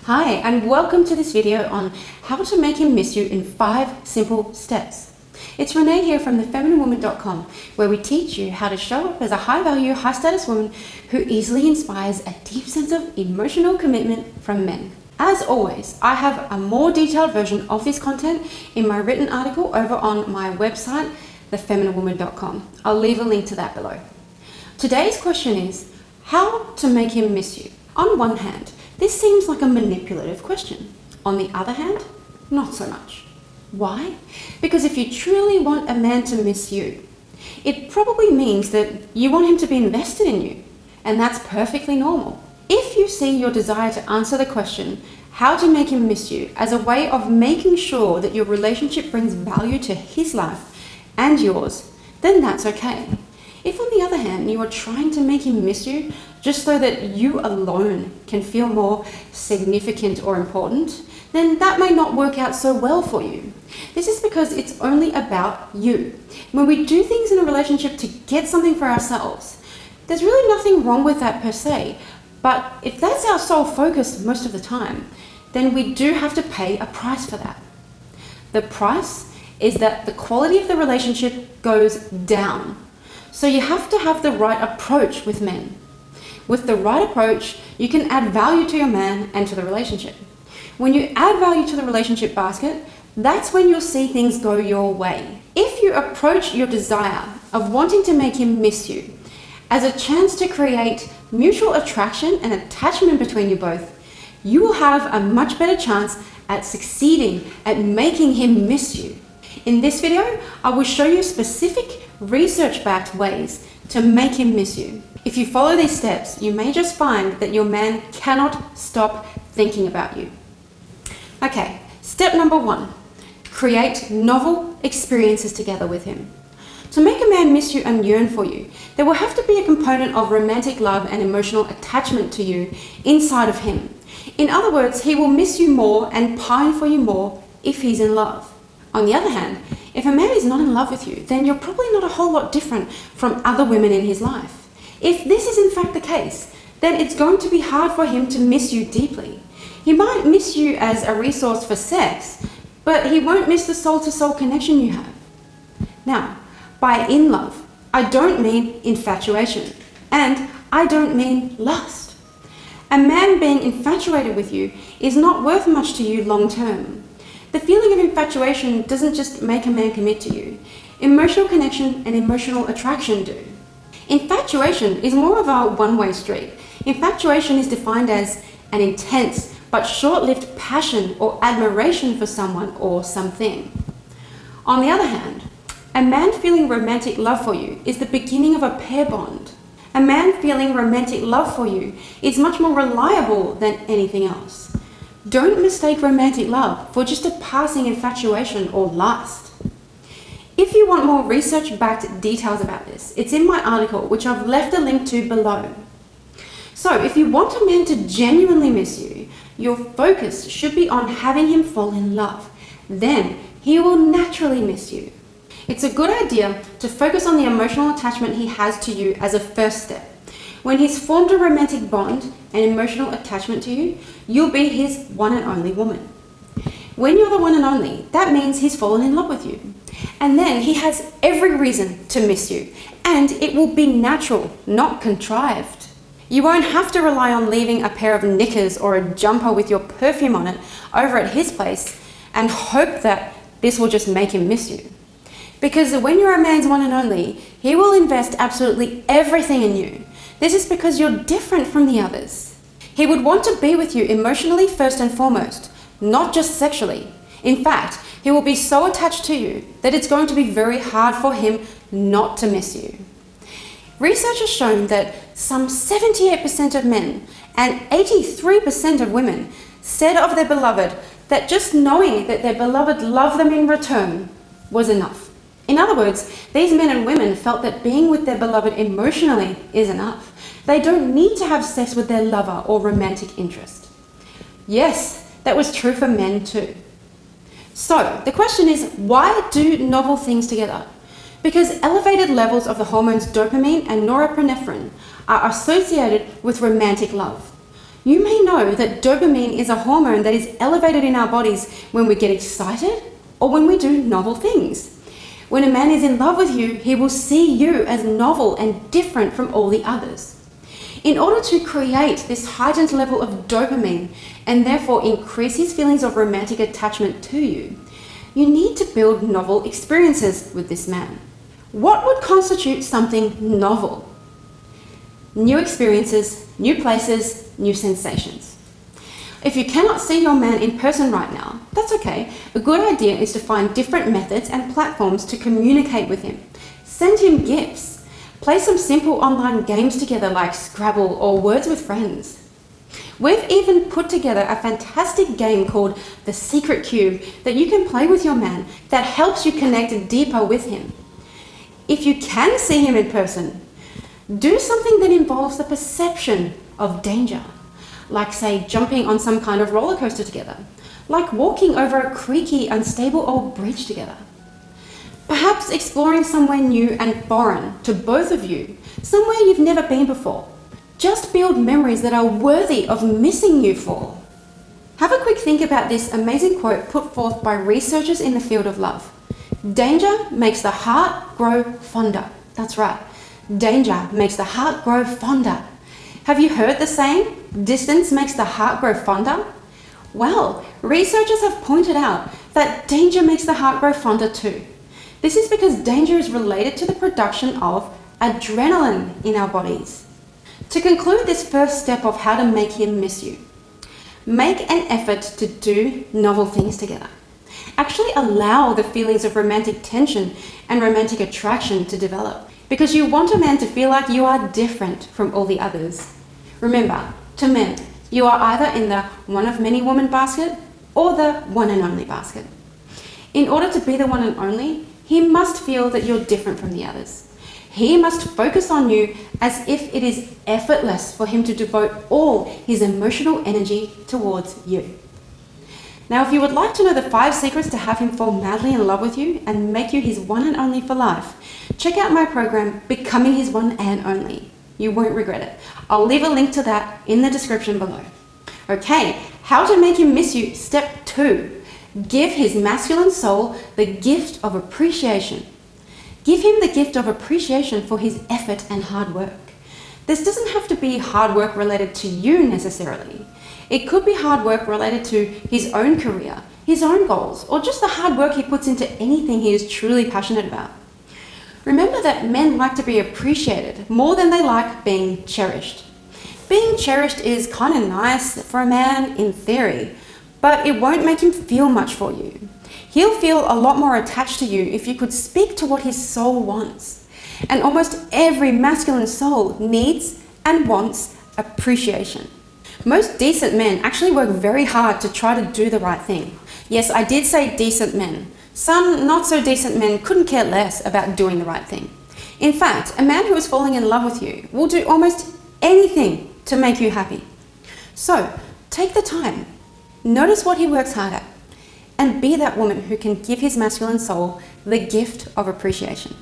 Hi, and welcome to this video on how to make him miss you in 5 simple steps. It's Renee here from thefemininewoman.com, where we teach you how to show up as a high-value, high-status woman who easily inspires a deep sense of emotional commitment from men. As always, I have a more detailed version of this content in my written article over on my website, thefemininewoman.com. I'll leave a link to that below. Today's question is, how to make him miss you? On one hand, this seems like a manipulative question. On the other hand, not so much. Why? Because if you truly want a man to miss you, it probably means that you want him to be invested in you, and that's perfectly normal. If you see your desire to answer the question, how to make him miss you, as a way of making sure that your relationship brings value to his life and yours, then that's okay. If on the other hand, you are trying to make him miss you just so that you alone can feel more significant or important, then that may not work out so well for you. This is because it's only about you. When we do things in a relationship to get something for ourselves, there's really nothing wrong with that per se. But if that's our sole focus most of the time, then we do have to pay a price for that. The price is that the quality of the relationship goes down. So you have to have the right approach with men. With the right approach, you can add value to your man and to the relationship. When you add value to the relationship basket, that's when you'll see things go your way. If you approach your desire of wanting to make him miss you as a chance to create mutual attraction and attachment between you both, you will have a much better chance at succeeding at making him miss you. In this video, I will show you specific research-backed ways to make him miss you. If you follow these steps, you may just find that your man cannot stop thinking about you. Okay, step number 1, create novel experiences together with him. To make a man miss you and yearn for you, there will have to be a component of romantic love and emotional attachment to you inside of him. In other words, he will miss you more and pine for you more if he's in love. On the other hand, if a man is not in love with you, then you're probably not a whole lot different from other women in his life. If this is in fact the case, then it's going to be hard for him to miss you deeply. He might miss you as a resource for sex, but he won't miss the soul-to-soul connection you have. Now, by in love, I don't mean infatuation, and I don't mean lust. A man being infatuated with you is not worth much to you long term. The feeling of infatuation doesn't just make a man commit to you. Emotional connection and emotional attraction do. Infatuation is more of a one-way street. Infatuation is defined as an intense but short-lived passion or admiration for someone or something. On the other hand, a man feeling romantic love for you is the beginning of a pair bond. A man feeling romantic love for you is much more reliable than anything else. Don't mistake romantic love for just a passing infatuation or lust. If you want more research-backed details about this, it's in my article, which I've left a link to below. So if you want a man to genuinely miss you, your focus should be on having him fall in love. Then he will naturally miss you. It's a good idea to focus on the emotional attachment he has to you as a first step. When he's formed a romantic bond and emotional attachment to you, you'll be his one and only woman. When you're the one and only, that means he's fallen in love with you. And then he has every reason to miss you, and it will be natural, not contrived. You won't have to rely on leaving a pair of knickers or a jumper with your perfume on it over at his place and hope that this will just make him miss you. Because when you're a man's one and only, he will invest absolutely everything in you. This is because you're different from the others. He would want to be with you emotionally first and foremost, not just sexually. In fact, he will be so attached to you that it's going to be very hard for him not to miss you. Research has shown that some 78% of men and 83% of women said of their beloved that just knowing that their beloved loved them in return was enough. In other words, these men and women felt that being with their beloved emotionally is enough. They don't need to have sex with their lover or romantic interest. Yes, that was true for men too. So the question is, why do novel things together? Because elevated levels of the hormones dopamine and norepinephrine are associated with romantic love. You may know that dopamine is a hormone that is elevated in our bodies when we get excited or when we do novel things. When a man is in love with you, he will see you as novel and different from all the others. In order to create this heightened level of dopamine and therefore increase his feelings of romantic attachment to you, you need to build novel experiences with this man. What would constitute something novel? New experiences, new places, new sensations. If you cannot see your man in person right now, that's okay. A good idea is to find different methods and platforms to communicate with him. Send him gifts. Play some simple online games together like Scrabble or Words with Friends. We've even put together a fantastic game called The Secret Cube that you can play with your man that helps you connect deeper with him. If you can see him in person, do something that involves the perception of danger, like say jumping on some kind of roller coaster together, like walking over a creaky, unstable old bridge together. Perhaps exploring somewhere new and foreign to both of you, somewhere you've never been before. Just build memories that are worthy of missing you for. Have a quick think about this amazing quote put forth by researchers in the field of love. Danger makes the heart grow fonder. That's right. Danger makes the heart grow fonder. Have you heard the saying, distance makes the heart grow fonder? Well, researchers have pointed out that danger makes the heart grow fonder too. This is because danger is related to the production of adrenaline in our bodies. To conclude this first step of how to make him miss you, make an effort to do novel things together. Actually allow the feelings of romantic tension and romantic attraction to develop, because you want a man to feel like you are different from all the others. Remember, to men, you are either in the one of many woman basket or the one and only basket. In order to be the one and only, he must feel that you're different from the others. He must focus on you as if it is effortless for him to devote all his emotional energy towards you. Now, if you would like to know the 5 secrets to have him fall madly in love with you and make you his one and only for life, check out my program, Becoming His One and Only. You won't regret it. I'll leave a link to that in the description below. Okay, how to make him miss you. Step 2. Give his masculine soul the gift of appreciation. Give him the gift of appreciation for his effort and hard work. This doesn't have to be hard work related to you necessarily. It could be hard work related to his own career, his own goals, or just the hard work he puts into anything he is truly passionate about. Remember that men like to be appreciated more than they like being cherished. Being cherished is kind of nice for a man in theory, but it won't make him feel much for you. He'll feel a lot more attached to you if you could speak to what his soul wants. And almost every masculine soul needs and wants appreciation. Most decent men actually work very hard to try to do the right thing. Yes, I did say decent men. Some not so decent men couldn't care less about doing the right thing. In fact, a man who is falling in love with you will do almost anything to make you happy. So, take the time. Notice what he works hard at. And be that woman who can give his masculine soul the gift of appreciation.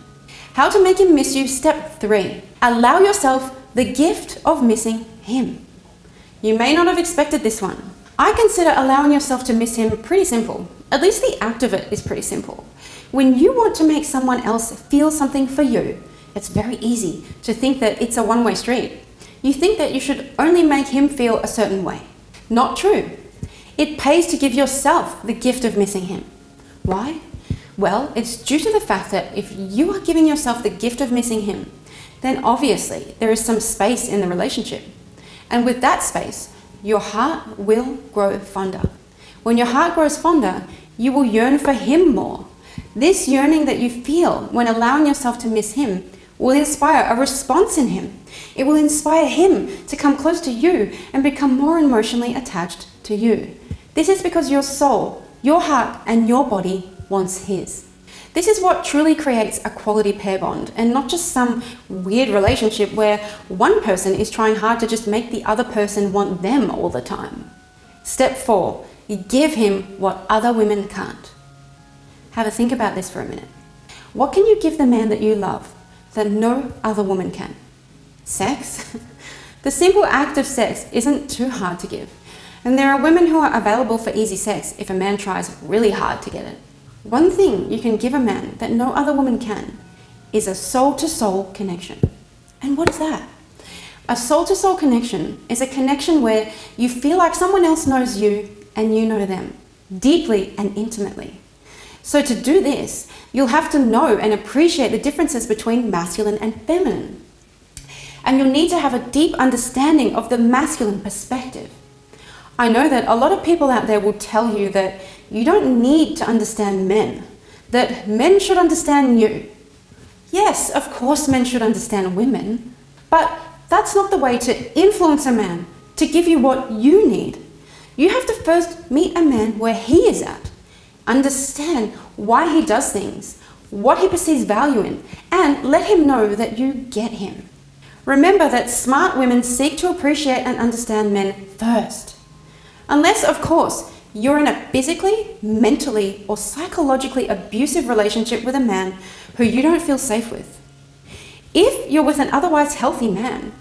How to make him miss you. Step 3. Allow yourself the gift of missing him. You may not have expected this one. I consider allowing yourself to miss him pretty simple. At least the act of it is pretty simple. When you want to make someone else feel something for you, it's very easy to think that it's a one-way street. You think that you should only make him feel a certain way. Not true. It pays to give yourself the gift of missing him. Why? Well, it's due to the fact that if you are giving yourself the gift of missing him, then obviously there is some space in the relationship. And with that space, your heart will grow fonder. When your heart grows fonder, you will yearn for him more. This yearning that you feel when allowing yourself to miss him will inspire a response in him. It will inspire him to come close to you and become more emotionally attached to you. This is because your soul, your heart, and your body wants his. This is what truly creates a quality pair bond, and not just some weird relationship where one person is trying hard to just make the other person want them all the time. Step 4. Give him what other women can't. Have a think about this for a minute. What can you give the man that you love that no other woman can? Sex? The simple act of sex isn't too hard to give, and there are women who are available for easy sex if a man tries really hard to get it. One thing you can give a man that no other woman can is a soul-to-soul connection. And what is that? A soul-to-soul connection is a connection where you feel like someone else knows you and you know them, deeply and intimately. So to do this, you'll have to know and appreciate the differences between masculine and feminine. And you'll need to have a deep understanding of the masculine perspective. I know that a lot of people out there will tell you that you don't need to understand men, that men should understand you. Yes, of course men should understand women, but that's not the way to influence a man to give you what you need. You have to first meet a man where he is at, understand why he does things, what he perceives value in, and let him know that you get him. Remember that smart women seek to appreciate and understand men first. Unless, of course, you're in a physically, mentally, or psychologically abusive relationship with a man who you don't feel safe with. If you're with an otherwise healthy man,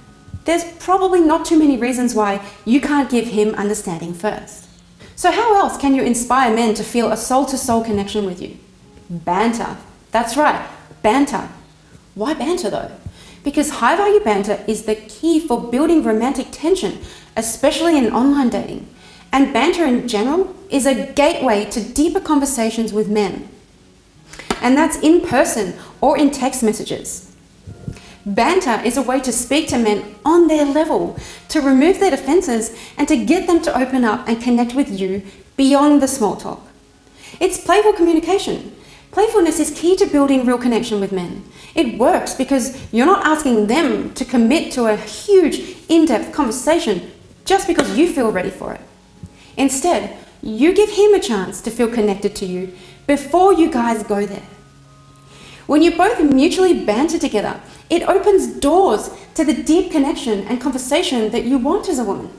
there's probably not too many reasons why you can't give him understanding first. So how else can you inspire men to feel a soul-to-soul connection with you? Banter. That's right, banter. Why banter though? Because high-value banter is the key for building romantic tension, especially in online dating. And banter in general is a gateway to deeper conversations with men. And that's in person or in text messages. Banter is a way to speak to men on their level, to remove their defenses and to get them to open up and connect with you beyond the small talk. It's playful communication. Playfulness is key to building real connection with men. It works because you're not asking them to commit to a huge, in-depth conversation just because you feel ready for it. Instead, you give him a chance to feel connected to you before you guys go there. When you both mutually banter together, it opens doors to the deep connection and conversation that you want as a woman.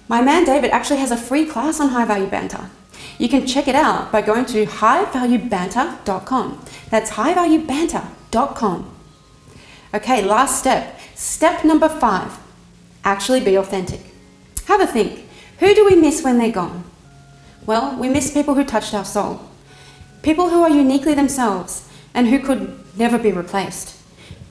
My man David actually has a free class on high-value banter. You can check it out by going to highvaluebanter.com. That's highvaluebanter.com. Okay, last step. Step number 5. Actually be authentic. Have a think. Who do we miss when they're gone? Well, we miss people who touched our soul. People who are uniquely themselves and who could never be replaced.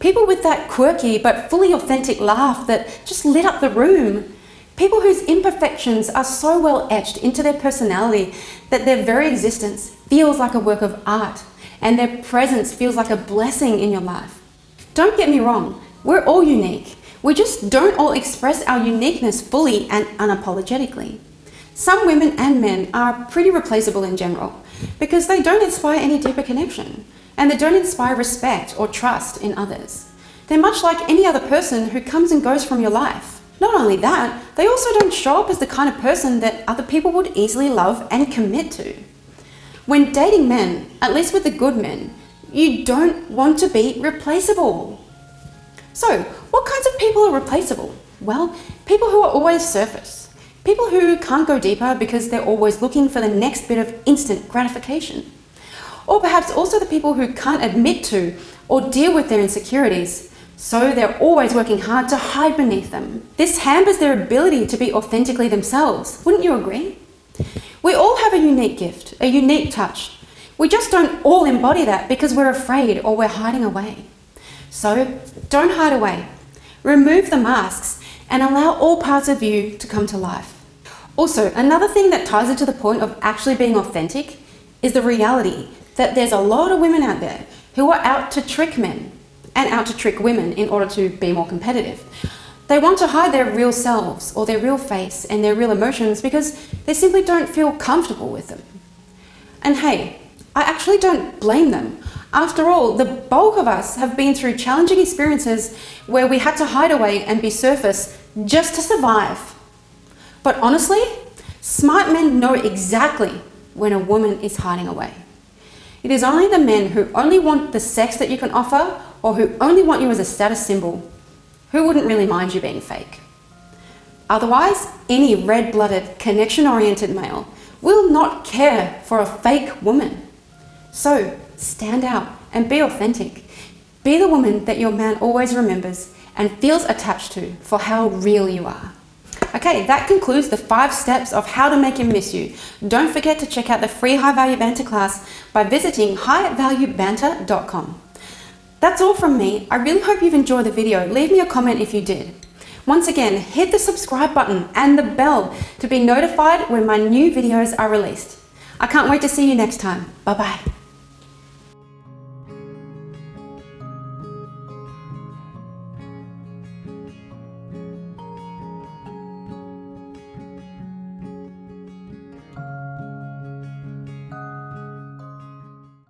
People with that quirky but fully authentic laugh that just lit up the room. People whose imperfections are so well etched into their personality that their very existence feels like a work of art and their presence feels like a blessing in your life. Don't get me wrong, we're all unique. We just don't all express our uniqueness fully and unapologetically. Some women and men are pretty replaceable in general because they don't inspire any deeper connection and they don't inspire respect or trust in others. They're much like any other person who comes and goes from your life. Not only that, they also don't show up as the kind of person that other people would easily love and commit to. When dating men, at least with the good men, you don't want to be replaceable. So, what kinds of people are replaceable? Well, people who are always surface. People who can't go deeper because they're always looking for the next bit of instant gratification. Or perhaps also the people who can't admit to or deal with their insecurities, so they're always working hard to hide beneath them. This hampers their ability to be authentically themselves. Wouldn't you agree? We all have a unique gift, a unique touch. We just don't all embody that because we're afraid or we're hiding away. So don't hide away. Remove the masks and allow all parts of you to come to life. Also, another thing that ties it to the point of actually being authentic is the reality that there's a lot of women out there who are out to trick men and out to trick women in order to be more competitive. They want to hide their real selves or their real face and their real emotions because they simply don't feel comfortable with them. And hey, I actually don't blame them. After all, the bulk of us have been through challenging experiences where we had to hide away and be surface just to survive. But honestly, smart men know exactly when a woman is hiding away. It is only the men who only want the sex that you can offer or who only want you as a status symbol who wouldn't really mind you being fake. Otherwise, any red-blooded, connection-oriented male will not care for a fake woman. So, stand out and be authentic. Be the woman that your man always remembers and feels attached to for how real you are. Okay, that concludes the 5 steps of how to make him miss you. Don't forget to check out the free High Value Banter class by visiting highvaluebanter.com. That's all from me. I really hope you've enjoyed the video. Leave me a comment if you did. Once again, hit the subscribe button and the bell to be notified when my new videos are released. I can't wait to see you next time. Bye bye.